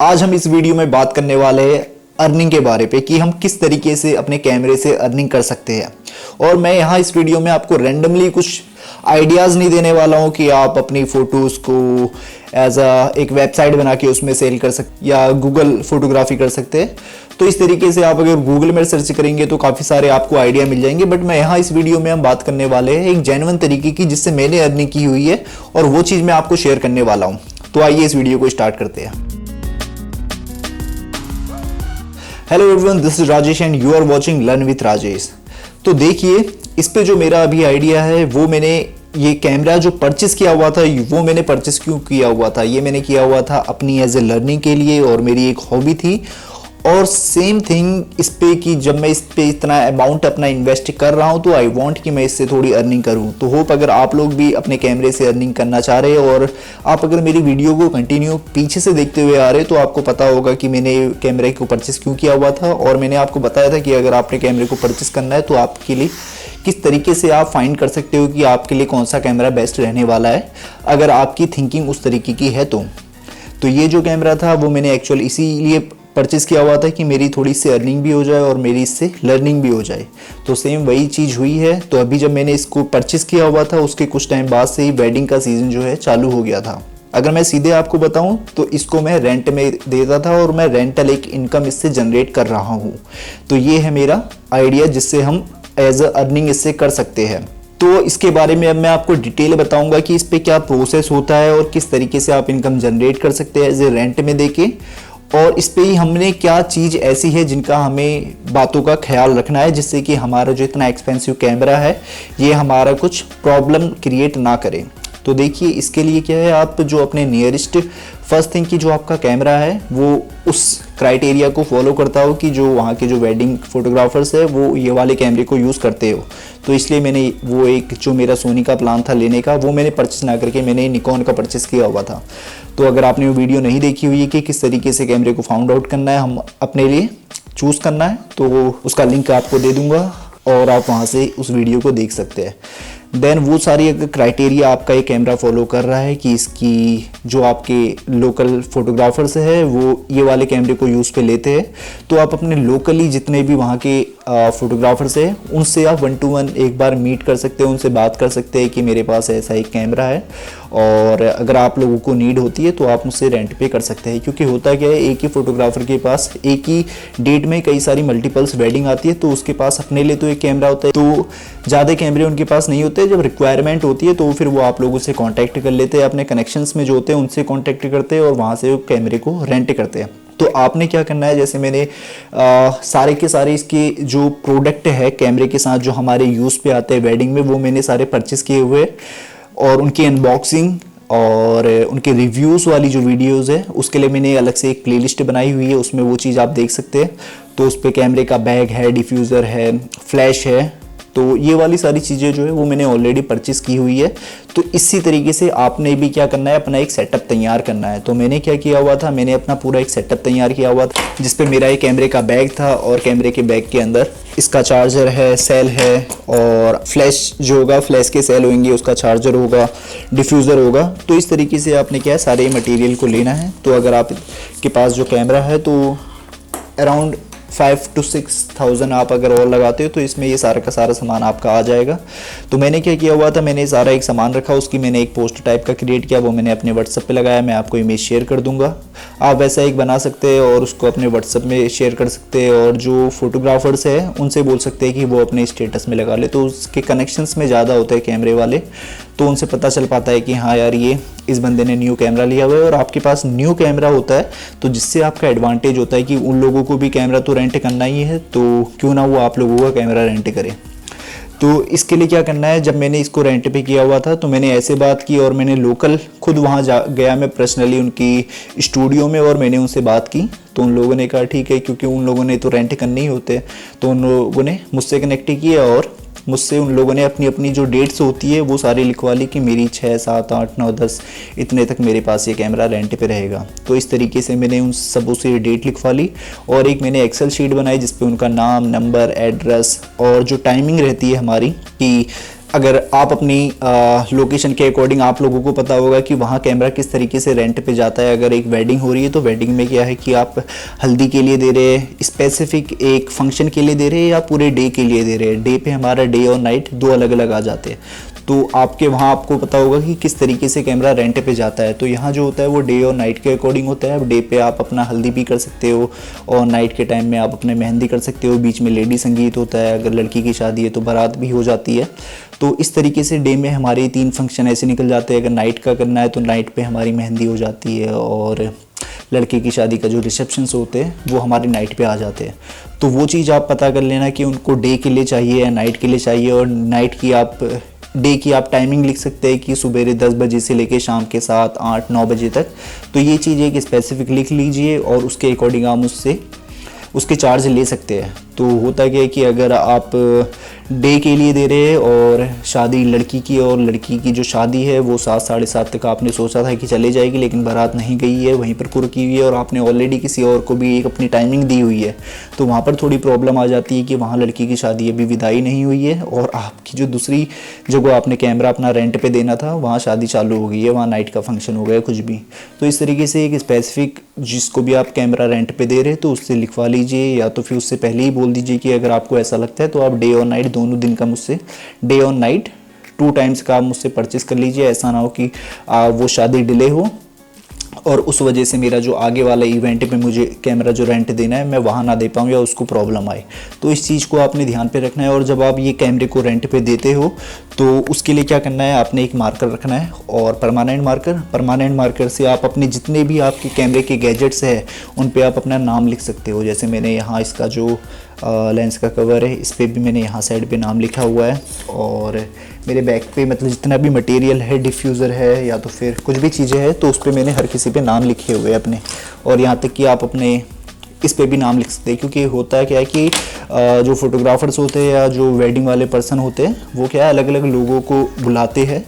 आज हम इस वीडियो में बात करने वाले हैं अर्निंग के बारे पे कि हम किस तरीके से अपने कैमरे से अर्निंग कर सकते हैं। और मैं यहाँ इस वीडियो में आपको रैंडमली कुछ आइडियाज़ नहीं देने वाला हूँ कि आप अपनी फ़ोटोज़ को एज एक वेबसाइट बना के उसमें सेल कर सकते या गूगल फोटोग्राफी कर सकते हैं। तो इस तरीके से आप अगर गूगल में सर्च करेंगे तो काफ़ी सारे आपको आइडिया मिल जाएंगे। बट मैं यहाँ इस वीडियो में हम बात करने वाले हैं एक जेन्युइन तरीके की जिससे मैंने अर्निंग की हुई है और वो चीज़ मैं आपको शेयर करने वाला हूँ। तो आइए इस वीडियो को स्टार्ट करते हैं। Hello everyone, this is Rajesh and you are watching learn with Rajesh. तो देखिए, इस पे जो मेरा अभी आइडिया है वो मैंने ये कैमरा जो परचेस किया हुआ था वो मैंने परचेस क्यों किया हुआ था, ये मैंने किया हुआ था अपनी एज ए लर्निंग के लिए और मेरी एक हॉबी थी। और सेम थिंग इस पे कि जब मैं इस पे इतना अमाउंट अपना इन्वेस्ट कर रहा हूँ तो आई वांट कि मैं इससे थोड़ी अर्निंग करूँ। तो होप अगर आप लोग भी अपने कैमरे से अर्निंग करना चाह रहे हैं और आप अगर मेरी वीडियो को कंटिन्यू पीछे से देखते हुए आ रहे तो आपको पता होगा कि मैंने कैमरे को परचेस क्यों किया हुआ था। और मैंने आपको बताया था कि अगर आपने कैमरे को परचेस करना है तो आपके लिए किस तरीके से आप फाइंड कर सकते हो कि आपके लिए कौन सा कैमरा बेस्ट रहने वाला है अगर आपकी थिंकिंग उस तरीके की है। तो ये जो कैमरा था वो मैंने एक्चुअल इसीलिए परचेस किया हुआ था कि मेरी थोड़ी सी अर्निंग भी हो जाए और मेरी इससे लर्निंग भी हो जाए। तो सेम वही चीज़ हुई है। तो अभी जब मैंने इसको परचेस किया हुआ था उसके कुछ टाइम बाद से ही वेडिंग का सीज़न जो है चालू हो गया था। अगर मैं सीधे आपको बताऊं तो इसको मैं रेंट में देता था और मैं रेंटल एक इनकम इससे जनरेट कर रहा हूं। तो ये है मेरा आइडिया जिससे हम एज अ अर्निंग इससे कर सकते हैं। तो इसके बारे में अब मैं आपको डिटेल बताऊंगा कि इस पे क्या प्रोसेस होता है और किस तरीके से आप इनकम जनरेट कर सकते हैं एज ए रेंट में देके। और इस पे ही हमने क्या चीज़ ऐसी है जिनका हमें बातों का ख्याल रखना है जिससे कि हमारा जो इतना एक्सपेंसिव कैमरा है ये हमारा कुछ प्रॉब्लम क्रिएट ना करे। तो देखिए, इसके लिए क्या है, आप जो अपने नियरेस्ट फर्स्ट थिंग की जो आपका कैमरा है वो उस क्राइटेरिया को फॉलो करता हो कि जो वहाँ के जो वेडिंग फोटोग्राफर्स है वो ये वाले कैमरे को यूज़ करते हो। तो इसलिए मैंने वो एक जो मेरा सोनी का प्लान था लेने का वो मैंने परचेस ना करके मैंने निकॉन का परचेस किया हुआ था। तो अगर आपने वो वीडियो नहीं देखी हुई है कि किस तरीके से कैमरे को फाउंड आउट करना है, हम अपने लिए चूज़ करना है, तो उसका लिंक आपको दे दूँगा और आप वहाँ से उस वीडियो को देख सकते हैं। देन वो सारी अगर क्राइटेरिया आपका ये कैमरा फॉलो कर रहा है कि इसकी जो आपके लोकल फोटोग्राफर्स है वो ये वाले कैमरे को यूज़ पे लेते हैं, तो आप अपने लोकली जितने भी वहाँ के फोटोग्राफर्स हैं उनसे आप 1 to 1 एक बार मीट कर सकते हैं, उनसे बात कर सकते हैं कि मेरे पास ऐसा एक कैमरा है और अगर आप लोगों को नीड होती है तो आप मुझसे रेंट पे कर सकते हैं। क्योंकि होता क्या है, एक ही फोटोग्राफर के पास एक ही डेट में कई सारी मल्टीपल्स वेडिंग आती है तो उसके पास अपने लिए तो एक कैमरा होता है, तो ज़्यादा कैमरे उनके पास नहीं होते। जब रिक्वायरमेंट होती है तो फिर वो आप लोगों से कांटेक्ट कर लेते हैं, अपने कनेक्शंस में जो होते हैं उनसे कांटेक्ट करते हैं और वहाँ से वो कैमरे को रेंट करते हैं। तो आपने क्या करना है, जैसे मैंने सारे के सारे इसके जो प्रोडक्ट है कैमरे के साथ जो हमारे यूज़ पे आते हैं वेडिंग में वो मैंने सारे परचेस किए हुए और उनकी अनबॉक्सिंग और उनके रिव्यूज़ वाली जो वीडियोज़ है उसके लिए मैंने अलग से एक प्लेलिस्ट बनाई हुई है, उसमें वो चीज़ आप देख सकते हैं। तो उस पर कैमरे का बैग है, डिफ्यूज़र है, फ्लैश है, तो ये वाली सारी चीज़ें जो है वो मैंने ऑलरेडी परचेस की हुई है। तो इसी तरीके से आपने भी क्या करना है, अपना एक सेटअप तैयार करना है। तो मैंने क्या किया हुआ था, मैंने अपना पूरा एक सेटअप तैयार किया हुआ था जिस पे मेरा एक कैमरे का बैग था और कैमरे के बैग के अंदर इसका चार्जर है, सेल है और फ्लैश जो होगा, फ्लैश के सेल होंगे, उसका चार्जर होगा, डिफ्यूज़र होगा। तो इस तरीके से आपने क्या सारे मटेरियल को लेना है। तो अगर आपके पास जो कैमरा है तो अराउंड 5 to 6,000 आप अगर और लगाते हो तो इसमें ये सारा का सारा सामान आपका आ जाएगा। तो मैंने क्या किया हुआ था, मैंने सारा एक सामान रखा, उसकी मैंने एक पोस्ट टाइप का क्रिएट किया, वो मैंने अपने व्हाट्सएप पे लगाया। मैं आपको इमेज शेयर कर दूंगा, आप वैसा एक बना सकते हैं और उसको अपने व्हाट्सएप में शेयर कर सकते हैं और जो फोटोग्राफर्स है उनसे बोल सकते हैं कि वो अपने स्टेटस में लगा ले। तो उसके कनेक्शंस में ज़्यादा होते हैं कैमरे वाले, तो उनसे पता चल पाता है कि हाँ यार ये इस बंदे ने न्यू कैमरा लिया हुआ है और आपके पास न्यू कैमरा होता है तो जिससे आपका एडवांटेज होता है कि उन लोगों को भी कैमरा तो रेंट करना ही है, तो क्यों ना वो आप लोगों का कैमरा रेंट करे। तो इसके लिए क्या करना है, जब मैंने इसको रेंट पे किया हुआ था तो मैंने ऐसे बात की और मैंने लोकल खुद वहाँ गया मैं पर्सनली उनकी स्टूडियो में और मैंने उनसे बात की। तो उन लोगों ने कहा ठीक है, क्योंकि उन लोगों ने तो रेंट करने ही होते, तो उन लोगों ने मुझसे कनेक्ट किया और मुझसे उन लोगों ने अपनी अपनी जो डेट्स होती है वो सारी लिखवा ली कि मेरी 6, 7, 8, 9, 10 इतने तक मेरे पास ये कैमरा रेंट पे रहेगा। तो इस तरीके से मैंने उन सबों से डेट लिखवा ली और एक मैंने एक्सेल शीट बनाई जिस पे उनका नाम, नंबर, एड्रेस और जो टाइमिंग रहती है हमारी कि अगर आप अपनी लोकेशन के अकॉर्डिंग आप लोगों को पता होगा कि वहाँ कैमरा किस तरीके से रेंट पे जाता है। अगर एक वेडिंग हो रही है तो वेडिंग में क्या है कि आप हल्दी के लिए दे रहे हैं, स्पेसिफिक एक फंक्शन के लिए दे रहे हैं, या पूरे डे के लिए दे रहे हैं। डे पे हमारा डे और नाइट दो अलग अलग आ जाते हैं, तो आपके वहाँ आपको पता होगा कि किस तरीके से कैमरा रेंट पे जाता है। तो यहाँ जो होता है वो डे और नाइट के अकॉर्डिंग होता है। डे पे आप अपना हल्दी भी कर सकते हो और नाइट के टाइम में आप अपने मेहंदी कर सकते हो। बीच में लेडी संगीत होता है, अगर लड़की की शादी है तो बारात भी हो जाती है। तो इस तरीके से डे में हमारे 3 फंक्शन ऐसे निकल जाते हैं। अगर नाइट का करना है तो नाइट पे हमारी मेहंदी हो जाती है, और लड़के की शादी का जो रिसेप्शंस होते हैं वो हमारे नाइट पे आ जाते हैं। तो वो चीज़ आप पता कर लेना कि उनको डे के लिए चाहिए या नाइट के लिए चाहिए। और नाइट की आप डे की आप टाइमिंग लिख सकते हैं कि सुबह 10 बजे से लेके शाम के 7, 8, 9 बजे तक। तो ये चीज़ एक स्पेसिफिक लिख लीजिए और उसके अकॉर्डिंग आप उससे उसके चार्ज ले सकते हैं। तो होता क्या है कि अगर आप डे के लिए दे रहे हैं और शादी लड़की की, और लड़की की जो शादी है वो 7, साढ़े 7 तक आपने सोचा था कि चले जाएगी, लेकिन बारात नहीं गई है, वहीं पर कुर्की हुई है, और आपने ऑलरेडी किसी और को भी एक अपनी टाइमिंग दी हुई है, तो वहाँ पर थोड़ी प्रॉब्लम आ जाती है कि वहाँ लड़की की शादी अभी विदाई नहीं हुई है और आपकी जो दूसरी जगह आपने कैमरा अपना रेंट पे देना था वहाँ शादी चालू हो गई है, वहाँ नाइट का फंक्शन हो गया कुछ भी। तो इस तरीके से एक स्पेसिफिक जिसको भी आप कैमरा रेंट पे दे रहे हैं तो उससे लिखवा लीजिए, या तो फिर उससे पहले ही बोल दीजिए कि अगर आपको ऐसा लगता है तो आप डे और नाइट दोनों दिन का मुझसे, डे और नाइट 2 टाइम्स का आप मुझसे परचेस कर लीजिए। ऐसा ना हो कि वो शादी डिले हो और उस वजह से मेरा जो आगे वाला इवेंट पे मुझे कैमरा जो रेंट देना है मैं वहाँ ना दे पाऊँ या उसको प्रॉब्लम आए। तो इस चीज़ को आपने ध्यान पे रखना है। और जब आप ये कैमरे को रेंट पे देते हो तो उसके लिए क्या करना है, आपने एक मार्कर रखना है और परमानेंट मार्कर से आप अपने जितने भी आपके कैमरे के गैजेट्स हैं उन पे आप अपना नाम लिख सकते हो। जैसे मैंने यहाँ इसका जो लेंस का कवर है इस पर भी मैंने यहाँ साइड पे नाम लिखा हुआ है, और मेरे बैक पे मतलब जितना भी मटेरियल है, डिफ्यूज़र है या तो फिर कुछ भी चीज़ें हैं, तो उस पर मैंने हर किसी पे नाम लिखे हुए हैं अपने। और यहाँ तक कि आप अपने इस पे भी नाम लिख सकते हैं, क्योंकि होता है क्या है कि जो फोटोग्राफर्स होते हैं या जो वेडिंग वाले पर्सन होते हैं वो क्या है अलग अलग लोगों को बुलाते हैं।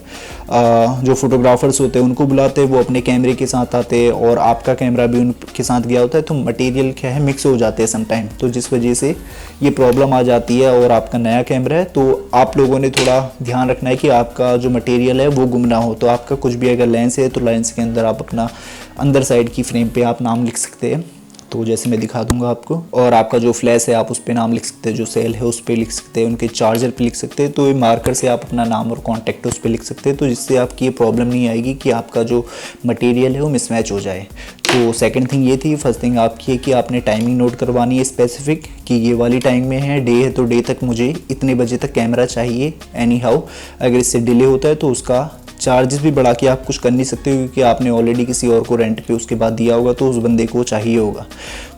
जो फोटोग्राफर्स होते हैं उनको बुलाते हैं, वो अपने कैमरे के साथ आते हैं और आपका कैमरा भी उनके साथ गया होता है, तो मटेरियल क्या है मिक्स हो जाते हैं समटाइम, तो जिस वजह से ये प्रॉब्लम आ जाती है। और आपका नया कैमरा है तो आप लोगों ने थोड़ा ध्यान रखना है कि आपका जो मटेरियल है वो गुम ना हो। तो आपका कुछ भी अगर लेंस है तो लेंस के अंदर आप अपना अंदर साइड की फ्रेम पे आप नाम लिख सकते हैं, तो जैसे मैं दिखा दूंगा आपको। और आपका जो फ्लैश है आप उस पर नाम लिख सकते हैं, जो सेल है उस पर लिख सकते हैं, उनके चार्जर पे लिख सकते हैं। तो ये मार्कर से आप अपना नाम और कॉन्टैक्ट उस पर लिख सकते हैं, तो जिससे आपकी ये प्रॉब्लम नहीं आएगी कि आपका जो मटेरियल है वो मिसमैच हो जाए। तो सेकंड थिंग ये थी। फर्स्ट थिंग आपकी है कि आपने टाइमिंग नोट करवानी है स्पेसिफिक, कि ये वाली टाइम में है, डे है तो डे तक मुझे इतने बजे तक कैमरा चाहिए एनी हाउ। अगर इससे डिले होता है तो उसका चार्जेस भी बढ़ा के आप कुछ कर नहीं सकते, क्योंकि आपने ऑलरेडी किसी और को रेंट पे उसके बाद दिया होगा तो उस बंदे को चाहिए होगा।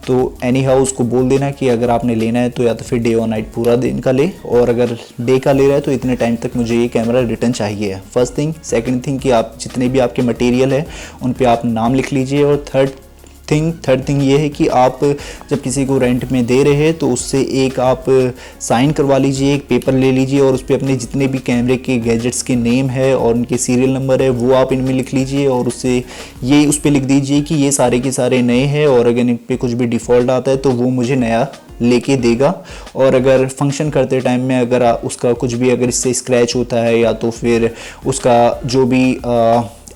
तो एनी हाउ उसको बोल देना कि अगर आपने लेना है तो या तो फिर डे और नाइट पूरा दिन का ले, और अगर डे का ले रहा है तो इतने टाइम तक मुझे ये कैमरा रिटर्न चाहिए। First thing. सेकंड थिंग कि आप जितने भी आपके मटेरियल है उन पे आप नाम लिख लीजिए। और थर्ड थिंग ये है कि आप जब किसी को रेंट में दे रहे हैं तो उससे एक आप साइन करवा लीजिए, एक पेपर ले लीजिए और उस पर अपने जितने भी कैमरे के गैजेट्स के नेम है और उनके सीरियल नंबर है वो आप इनमें लिख लीजिए, और उससे ये उस पर लिख दीजिए कि ये सारे के सारे नए हैं, और अगर इन पर कुछ भी डिफ़ॉल्ट आता है तो वो मुझे नया लेके देगा। और अगर फंक्शन करते टाइम में अगर उसका कुछ भी अगर इससे स्क्रैच होता है या तो फिर उसका जो भी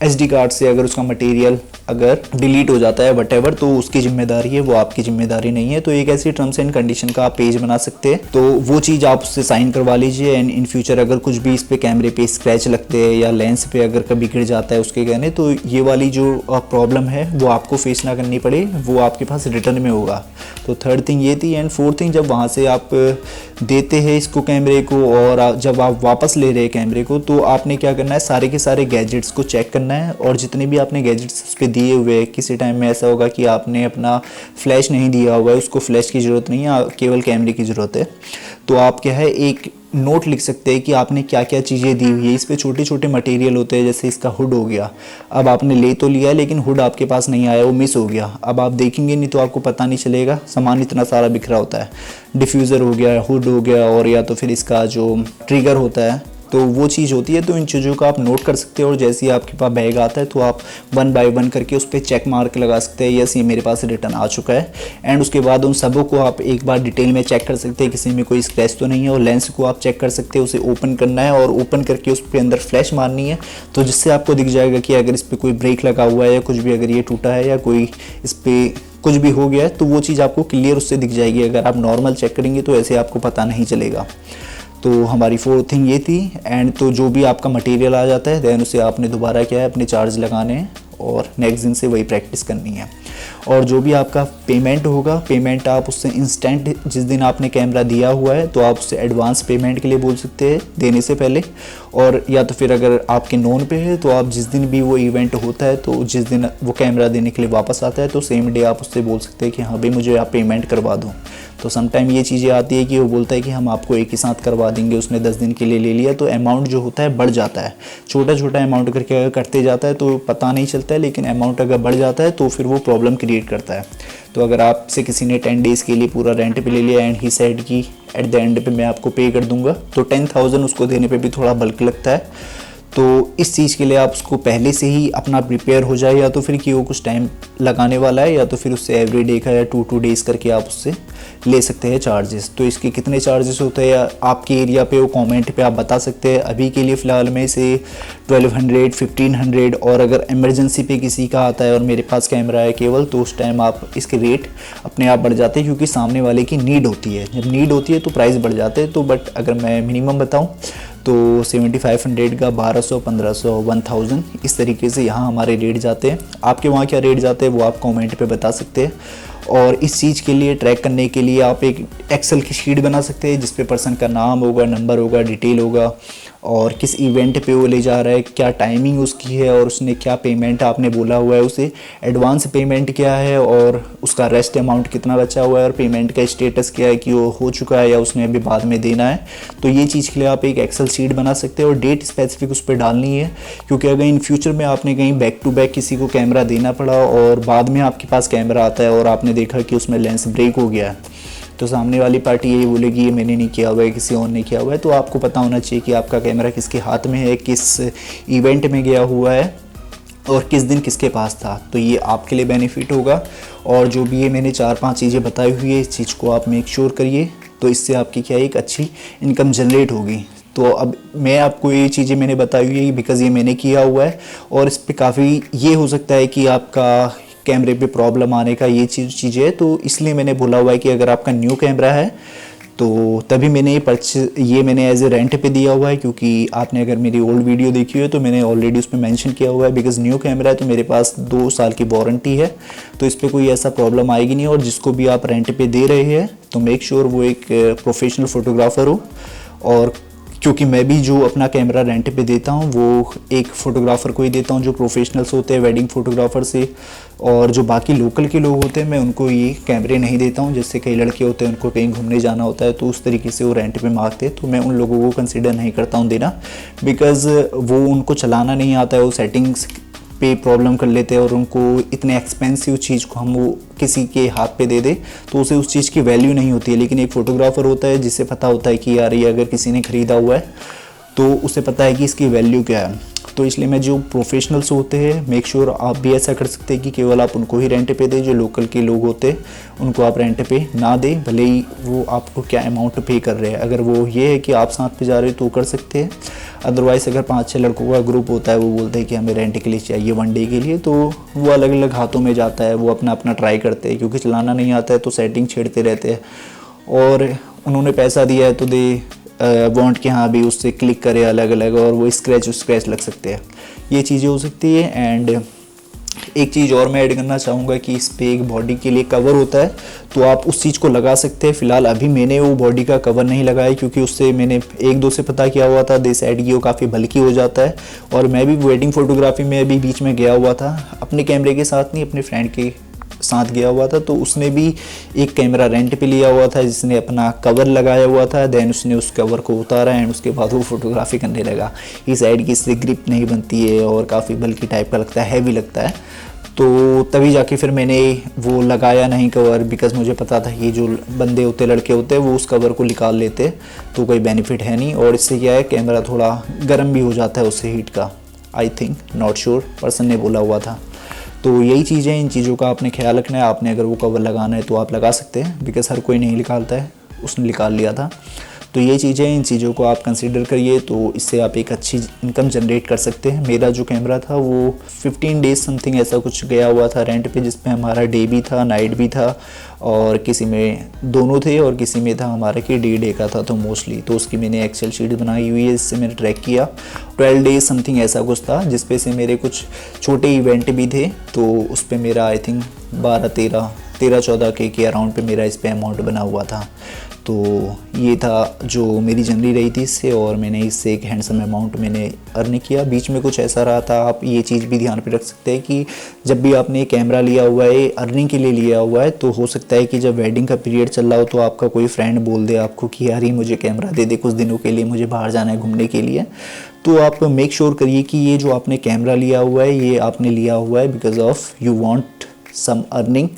SD कार्ड से अगर उसका मटेरियल अगर डिलीट हो जाता है वटेवर, तो उसकी जिम्मेदारी है, वो आपकी जिम्मेदारी नहीं है। तो एक ऐसी टर्म्स एंड कंडीशन का आप पेज बना सकते हैं, तो वो चीज़ आप उससे साइन करवा लीजिए। एंड इन फ्यूचर अगर कुछ भी इस पे कैमरे पे स्क्रैच लगते हैं या लेंस पे अगर कभी गिर जाता है उसके कहने, तो ये वाली जो प्रॉब्लम है वो आपको फेस ना करनी पड़े, वो आपके पास रिटर्न में होगा। तो थर्ड थिंग ये थी। एंड फोर्थ थिंग, जब वहाँ से आप देते हैं इसको कैमरे को और जब आप वापस ले रहे हैं कैमरे को, तो आपने क्या करना है, सारे के सारे गैजेट्स को चेक करना है। और जितने भी आपने गैजेट्स उस पर दिए हुए, किसी टाइम में ऐसा होगा कि आपने अपना फ्लैश नहीं दिया हुआ है, उसको फ्लैश की ज़रूरत नहीं है, केवल कैमरे की ज़रूरत है, तो आप क्या है एक नोट लिख सकते हैं कि आपने क्या क्या चीज़ें दी हुई है। इस पे छोटे छोटे मटेरियल होते हैं, जैसे इसका हुड हो गया, अब आपने ले तो लिया है लेकिन हुड आपके पास नहीं आया, वो मिस हो गया। अब आप देखेंगे नहीं तो आपको पता नहीं चलेगा, सामान इतना सारा बिखरा होता है। डिफ्यूज़र हो गया, हुड हो गया, और या तो फिर इसका जो ट्रिगर होता है तो वो चीज़ होती है। तो इन चीज़ों का आप नोट कर सकते हो और जैसे ही आपके पास बैग आता है तो आप 1 बाय 1 करके उस पर चेक मार्क लगा सकते हैं, यस ये मेरे पास रिटर्न आ चुका है। एंड उसके बाद उन सबों को आप एक बार डिटेल में चेक कर सकते हैं, किसी में कोई स्क्रैच तो नहीं है। और लेंस को आप चेक कर सकते हैं, उसे ओपन करना है और ओपन करके उस पर अंदर फ्लैश मारनी है, तो जिससे आपको दिख जाएगा कि अगर इस पर कोई ब्रेक लगा हुआ है या कुछ भी, अगर ये टूटा है या कोई इस पर कुछ भी हो गया है, तो वो चीज़ आपको क्लियर उससे दिख जाएगी। अगर आप नॉर्मल चेक करेंगे तो ऐसे आपको पता नहीं चलेगा। तो हमारी 4th थिंग ये थी। एंड तो जो भी आपका मटेरियल आ जाता है देन उसे आपने दोबारा क्या है अपने चार्ज लगाने हैं और नेक्स्ट दिन से वही प्रैक्टिस करनी है। और जो भी आपका पेमेंट होगा, पेमेंट आप उससे इंस्टेंट, जिस दिन आपने कैमरा दिया हुआ है तो आप उससे एडवांस पेमेंट के लिए बोल सकते हैं देने से पहले। और या तो फिर अगर आपके नोन पे है तो आप जिस दिन भी वो इवेंट होता है, तो जिस दिन वो कैमरा देने के लिए वापस आता है तो सेम डे आप उससे बोल सकते हैं कि हाँ भाई मुझे आप पेमेंट करवा दो। तो समटाइम ये चीज़ें आती है कि वो बोलता है कि हम आपको एक ही साथ करवा देंगे, उसने 10 दिन के लिए ले लिया, तो अमाउंट जो होता है बढ़ जाता है। छोटा छोटा अमाउंट करके अगर करते जाता है तो पता नहीं चलता है, लेकिन अमाउंट अगर बढ़ जाता है तो फिर वो प्रॉब्लम क्रिएट करता है। तो अगर आपसे किसी ने 10 डेज़ के लिए पूरा रेंट पे ले लिया एंड ही सेड कि एट द एंड पे मैं आपको पे कर दूंगा, तो 10,000 उसको देने पे भी थोड़ा बल्क लगता है। तो इस चीज़ के लिए आप उसको पहले से ही अपना प्रिपेयर हो जाए, या तो फिर कि वो कुछ टाइम लगाने वाला है, या तो फिर उससे एवरी डे का या 2 डेज़ करके आप उससे ले सकते हैं चार्जेस। तो इसके कितने चार्जेस होते हैं या आपके एरिया पे वो कमेंट पे आप बता सकते हैं। अभी के लिए फ़िलहाल में से 1200, 1500, और अगर इमरजेंसी पे किसी का आता है और मेरे पास कैमरा है केवल, तो उस टाइम आप इसके रेट अपने आप बढ़ जाते हैं, क्योंकि सामने वाले की नीड होती है। जब नीड होती है तो प्राइस बढ़ जाते हैं। तो बट अगर मैं मिनिमम बताऊँ तो 7500 का 1200, 1500, 1000 इस तरीके से यहाँ हमारे रेट जाते हैं। आपके वहाँ क्या रेट जाते हैं वो आप कमेंट पे बता सकते हैं। और इस चीज़ के लिए ट्रैक करने के लिए आप एक एक्सेल की शीट बना सकते हैं, जिस पे पर्सन का नाम होगा, नंबर होगा, डिटेल होगा, और किस इवेंट पे वो ले जा रहा है, क्या टाइमिंग उसकी है, और उसने क्या पेमेंट आपने बोला हुआ है उसे, एडवांस पेमेंट क्या है, और उसका रेस्ट अमाउंट कितना बचा हुआ है, और पेमेंट का स्टेटस क्या है कि वो हो चुका है या उसने अभी बाद में देना है। तो ये चीज़ के लिए आप एक एक्सेल शीट बना सकते हैं और डेट स्पेसिफिक उस पर डालनी है, क्योंकि अगर इन फ्यूचर में आपने कहीं बैक टू बैक किसी को कैमरा देना पड़ा और बाद में आपके पास कैमरा आता है और आपने देखा कि उसमें लेंस ब्रेक हो गया है, तो सामने वाली पार्टी यही बोलेगी ये मैंने नहीं किया हुआ है, किसी और ने किया हुआ है। तो आपको पता होना चाहिए कि आपका कैमरा किसके हाथ में है, किस इवेंट में गया हुआ है और किस दिन किसके पास था। तो ये आपके लिए बेनिफिट होगा। और जो भी ये मैंने 4-5 चीज़ें बताई हुई है, इस चीज़ को आप मेक श्योर करिए, तो इससे आपकी क्या एक अच्छी इनकम जनरेट होगी। तो अब मैं आपको ये चीज़ें मैंने बताई हुई है बिकॉज़ ये मैंने किया हुआ है, और इस पर काफ़ी ये हो सकता है कि आपका कैमरे पे प्रॉब्लम आने का ये चीज़ है। तो इसलिए मैंने बोला हुआ है कि अगर आपका न्यू कैमरा है तो तभी मैंने ये मैंने एज ए रेंट पे दिया हुआ है, क्योंकि आपने अगर मेरी ओल्ड वीडियो देखी हो तो मैंने ऑलरेडी उसमें मेंशन किया हुआ है। बिकॉज़ न्यू कैमरा है तो मेरे पास 2 साल की वारंटी है, तो इस पर कोई ऐसा प्रॉब्लम आएगी नहीं। और जिसको भी आप रेंट पे दे रहे हैं तो मेक श्योर वो एक प्रोफेशनल फ़ोटोग्राफ़र हो। और क्योंकि मैं भी जो अपना कैमरा रेंट पे देता हूँ वो एक फ़ोटोग्राफ़र को ही देता हूँ जो प्रोफेशनल्स होते हैं, वेडिंग फ़ोटोग्राफ़र से। और जो बाकी लोकल के लोग होते हैं मैं उनको ये कैमरे नहीं देता हूँ। जैसे कई लड़के होते हैं उनको कहीं घूमने जाना होता है तो उस तरीके से वो रेंट पे मांगते हैं, तो मैं उन लोगों को कंसिडर नहीं करता हूँ देना, बिकॉज़ वो उनको चलाना नहीं आता है, वो सेटिंग्स पे प्रॉब्लम कर लेते हैं और उनको इतने एक्सपेंसिव चीज़ को हम वो किसी के हाथ पे दे दे तो उसे उस चीज़ की वैल्यू नहीं होती है। लेकिन एक फ़ोटोग्राफ़र होता है जिसे पता होता है कि यार ये अगर किसी ने ख़रीदा हुआ है तो उसे पता है कि इसकी वैल्यू क्या है। तो इसलिए मैं जो प्रोफेशनल्स होते हैं मेक श्योर आप भी ऐसा कर सकते हैं कि केवल आप उनको ही रेंट पे दें। जो लोकल के लोग होते हैं उनको आप रेंट पे ना दें, भले ही वो आपको क्या अमाउंट पे कर रहे हैं। अगर वो ये है कि आप साथ पे जा रहे हो तो कर सकते हैं, अदरवाइज़ अगर 5-6 लड़कों का ग्रुप होता है वो बोलते हैं कि हमें रेंट के लिए चाहिए 1 डे के लिए, तो वो अलग अलग हाथों में जाता है, वो अपना अपना ट्राई करते हैं। क्योंकि चलाना नहीं आता है तो सेटिंग छेड़ते रहते हैं, और उन्होंने पैसा दिया है तो दे वांट कि हाँ भी उससे क्लिक करे अलग अलग, और वो स्क्रैच लग सकते हैं, ये चीज़ें हो सकती है। एंड एक चीज़ और मैं ऐड करना चाहूँगा कि इस पे एक बॉडी के लिए कवर होता है, तो आप उस चीज़ को लगा सकते हैं। फ़िलहाल अभी मैंने वो बॉडी का कवर नहीं लगाया क्योंकि उससे मैंने 1-2 से पता किया हुआ था, दे साइड की वो काफ़ी बल्कि हो जाता है। और मैं भी वेडिंग फ़ोटोग्राफी में अभी बीच में गया हुआ था, अपने कैमरे के साथ नहीं अपने फ्रेंड के साथ गया हुआ था, तो उसने भी एक कैमरा रेंट पे लिया हुआ था जिसने अपना कवर लगाया हुआ था। देन उसने उस कवर को उतारा एंड उसके बाद वो फोटोग्राफी करने लगा। इस साइड की इससे ग्रिप नहीं बनती है और काफ़ी बल्कि टाइप का लगता है, हैवी लगता है। तो तभी जाके फिर मैंने वो लगाया नहीं कवर, बिकॉज मुझे पता था ये जो बंदे होते लड़के होते हैं वो उस कवर को निकाल लेते, तो कोई बेनिफिट है नहीं। और इससे क्या है कैमरा थोड़ा गर्म भी हो जाता है उससे हीट का, I think, not sure, person ने बोला हुआ था। तो यही चीज़ें, इन चीज़ों का आपने ख्याल रखना है। आपने अगर वो कवर लगाना है तो आप लगा सकते हैं, बिकॉज़ हर कोई नहीं निकालता है, उसने निकाल लिया था। तो ये चीज़ें, इन चीज़ों को आप कंसीडर करिए, तो इससे आप एक अच्छी इनकम जनरेट कर सकते हैं। मेरा जो कैमरा था वो 15 डेज़ समथिंग ऐसा कुछ गया हुआ था रेंट पे, जिसमें हमारा डे भी था, नाइट भी था, और किसी में दोनों थे और किसी में था हमारा कि डे का था, तो मोस्टली तो उसकी मैंने एक्सेल शीट बनाई हुई है, इससे मैंने ट्रैक किया। 12 डेज़ समथिंग ऐसा कुछ था, जिस पे से मेरे कुछ छोटे इवेंट भी थे, तो उस पर मेरा आई थिंक 13-14 के अराउंड पे मेरा इस पर अमाउंट बना हुआ था। तो ये था जो मेरी जर्नी रही थी इससे, और मैंने इससे एक हैंडसम अमाउंट मैंने अर्न किया। बीच में कुछ ऐसा रहा था, आप ये चीज़ भी ध्यान पे रख सकते हैं कि जब भी आपने कैमरा लिया हुआ है, अर्निंग के लिए लिया हुआ है, तो हो सकता है कि जब वेडिंग का पीरियड चल रहा हो तो आपका कोई फ्रेंड बोल दे आपको कि यार ये मुझे कैमरा दे दे कुछ दिनों के लिए, मुझे बाहर जाना है घूमने के लिए। तो आप मेक श्योर करिए कि ये जो आपने कैमरा लिया हुआ है, ये आपने लिया हुआ है because of you want some earning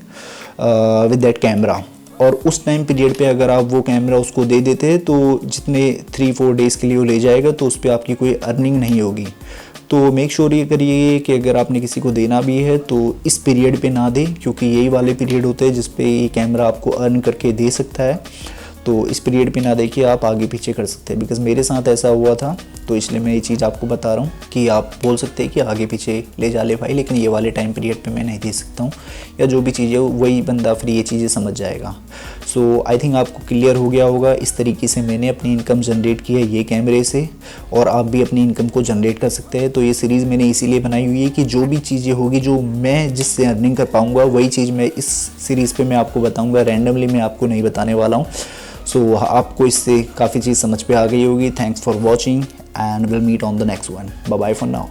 with that camera. और उस टाइम पीरियड पे अगर आप वो कैमरा उसको दे देते हैं तो जितने 3-4 डेज़ के लिए वो ले जाएगा, तो उस पर आपकी कोई अर्निंग नहीं होगी। तो मेक श्योर ये करिए कि अगर आपने किसी को देना भी है तो इस पीरियड पे ना दें, क्योंकि यही वाले पीरियड होते हैं जिस पे ये कैमरा आपको अर्न करके दे सकता है। तो इस पीरियड पे ना देखिए, आप आगे पीछे कर सकते हैं, बिकॉज़ मेरे साथ ऐसा हुआ था, तो इसलिए मैं ये चीज़ आपको बता रहा हूँ कि आप बोल सकते हैं कि आगे पीछे ले जा ले भाई, लेकिन ये वाले टाइम पीरियड पे मैं नहीं दे सकता हूँ, या जो भी चीज़ें वही बंदा फिर ये चीज़ें समझ जाएगा। सो आई थिंक आपको क्लियर हो गया होगा। इस तरीके से मैंने अपनी इनकम जनरेट की है ये कैमरे से, और आप भी अपनी इनकम को जनरेट कर सकते हैं। तो ये सीरीज़ मैंने इसीलिए बनाई हुई है कि जो भी चीज़ें होगी, जो मैं जिससे अर्निंग कर पाऊँगा, वही चीज़ मैं इस सीरीज़ पर मैं आपको बताऊँगा, रैंडमली मैं आपको नहीं बताने वाला हूँ। सो आपको इससे काफ़ी चीज़ समझ पे आ गई होगी। Thanks for watching and will meet on the next one. Bye bye for now.